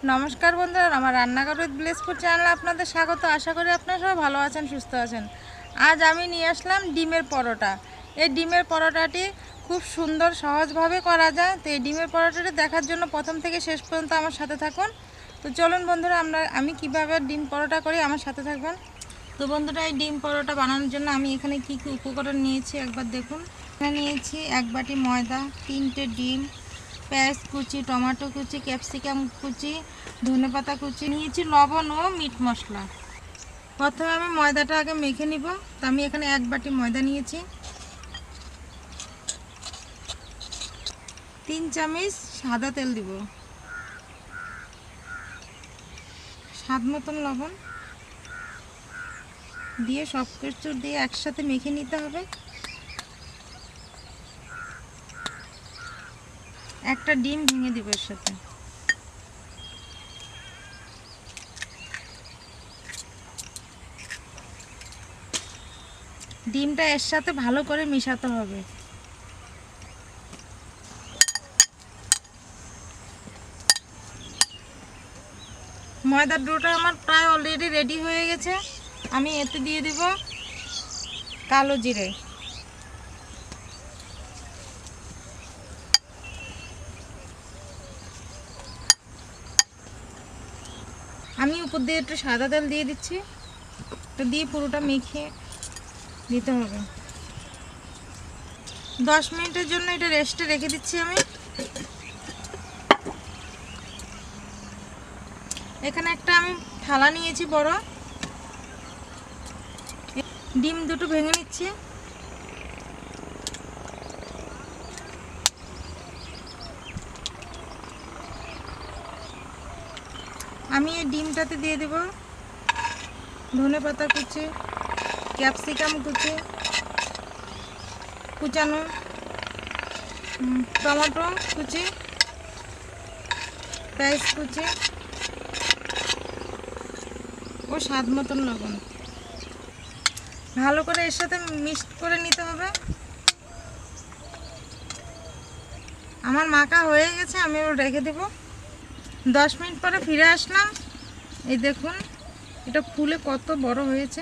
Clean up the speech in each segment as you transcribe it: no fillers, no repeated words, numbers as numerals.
নমস্কার বন্ধুরা, আমার রান্নাঘর উইথ ব্লেসফুড চ্যানেলে আপনাদের স্বাগত। আশা করি আপনারা সবাই ভালো আছেন, সুস্থ আছেন। আজ আমি নিয়ে আসলাম ডিমের পরোটা। এই ডিমের পরোটাটি খুব সুন্দর সহজভাবে করা যায়। তো এই ডিমের পরোটাটি দেখার জন্য প্রথম থেকে শেষ পর্যন্ত আমার সাথে থাকুন। তো চলুন বন্ধুরা, আমি কিভাবে ডিম পরোটা করি আমার সাথে থাকবেন। তো বন্ধুরা, এই ডিম পরোটা বানানোর জন্য আমি এখানে কী কী উপকরণ নিয়েছি একবার দেখুন। এখানে নিয়েছি 1 বাটি ময়দা, 3টে ডিম, পেঁয়াজ কুচি, টমেটো কুচি, ক্যাপসিকাম কুচি, ধনেপাতা কুচি, নিয়েছি লবণ ও মিট মশলা। প্রথমে আমি ময়দাটা আগে মেখে নিব। তো আমি এখানে 1 বাটি ময়দা নিয়েছি, 3 চামচ সাদা তেল দিব, স্বাদ মতন লবণ দিয়ে সব কিছু দিয়ে একসাথে মেখে নিতে হবে। একটা ডিম ভেঙে দিব এর সাথে। ডিমটা এর সাথে ভালো করে মিশাতে হবে। ময়দার ডোটা আমার প্রায় অলরেডি রেডি হয়ে গেছে। আমি এতে দিয়ে দিব কালো জিরে, আমি উপর দিয়ে একটু সাদা তেল দিয়ে দিচ্ছি। তো দিয়ে পুরোটা মেখে দিতে হবে। 10 মিনিটের জন্য এটা রেস্টে রেখে দিচ্ছি আমি। এখানে একটা আমি থালা নিয়েছি বড়, ডিম দুটো ভেঙে নিচ্ছি। আমি এই ডিমটাতে দিয়ে দেব ধনেপাতা কুচি, ক্যাপসিকাম কুচি কুচানো, টমেটো কুচি, পেঁয়াজ কুচি ও স্বাদ মতন লবণ। ভালো করে এর সাথে মিক্স করে নিতে হবে। আমার মাখা হয়ে গেছে, আমি ওটা রেখে দেব। 10 মিনিট পরে ফিরে আসলাম। এই দেখুন এটা ফুলে কত বড় হয়েছে।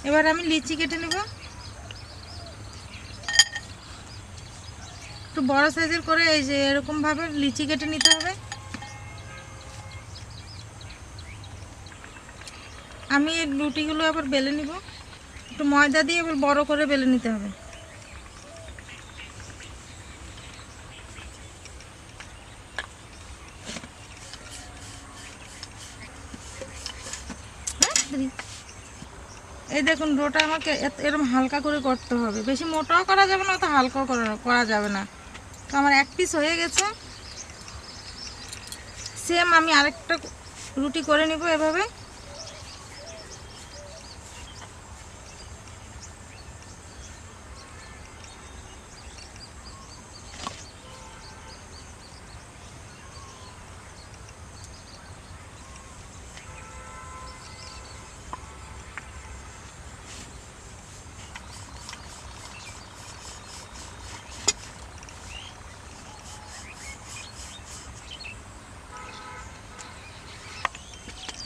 এবার আমি লিচি কেটে নেব। একটু বড় সাইজের করে এই যে এরকম ভাবে লিচি কেটে নিতে হবে। আমি এই রুটিগুলো আবার বেলে নিব। একটু ময়দা দিয়ে এবার বড় করে বেলে নিতে হবে। এই দেখুন ডোটা আমাকে এরকম হালকা করে করতে হবে, বেশি মোটাও করা যাবে না, অত হালকাও করা যাবে না। তো আমার এক পিস হয়ে গেছে। সেম আমি আরেকটা রুটি করে নিব এভাবে।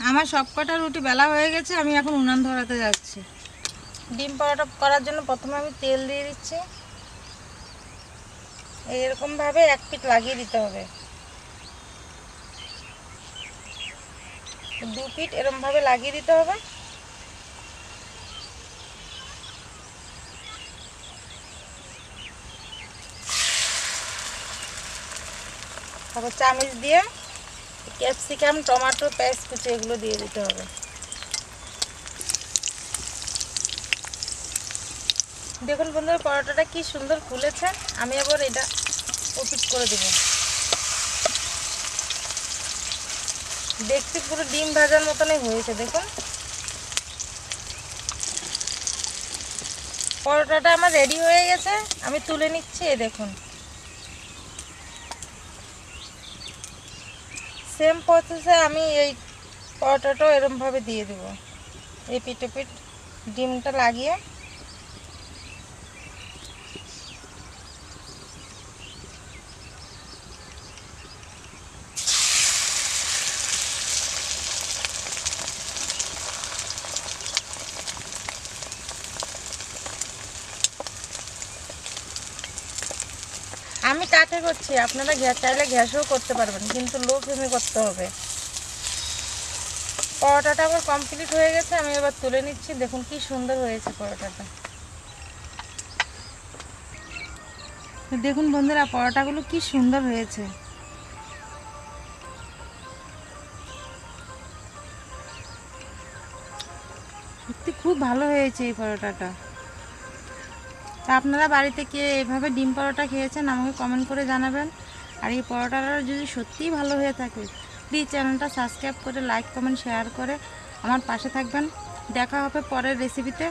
আমার সবকটা রুটি বেলা হয়ে গেছে, আমি এখন উনান ধরাতে যাচ্ছি। ডিম পরোটা করার জন্য প্রথমে আমি তেল দিয়ে দিচ্ছি। এরকমভাবে এক পিঠ লাগিয়ে দিতে হবে, 2 পিঠ এরকমভাবে লাগিয়ে দিতে হবে। তারপর চামচ দিয়ে ক্যাপসিকাম, টমেটো, পেঁয়াজ কুচি এগুলো দিয়ে দিতে হবে। দেখুন বন্ধুরা, পরোটাটা কি সুন্দর ফুলেছে। আমি আবার এটা ওপিট করে দেব। দেখতে পুরো ডিম ভাজার মতনই হয়েছে। দেখুন পরোটাটা আমার রেডি হয়ে গেছে, আমি তুলে নিচ্ছি। এই দেখুন সেম প্রসেসে আমি এই পরোটাটাও এরকমভাবে দিয়ে দেব। এই পিঠ ডিমটা লাগিয়ে কাঠে করছি, আপনারা চাইলে গ্যাসেও করতে পারবেন, কিন্তু লো ফ্লেমে করতে হবে। পরোটাটা আমার কমপ্লিট হয়ে গেছে, আমি এবার তুলে নিচ্ছি। দেখুন কি সুন্দর হয়েছে পরোটাটা। দেখুন বন্ধুরা, পরোটাগুলো কি সুন্দর হয়েছে। সত্যি খুব ভালো হয়েছে এই পরোটাটা। তা আপনারা বাড়িতে কে এভাবে ডিম পরোটা খেয়েছেন আমাকে কমেন্ট করে জানাবেন। আর এই পরোটাটা যদি সত্যিই ভালো হয়ে থাকে, প্লিজ চ্যানেলটা সাবস্ক্রাইব করে লাইক কমেন্ট শেয়ার করে আমার পাশে থাকবেন। দেখা হবে পরের রেসিপিতে।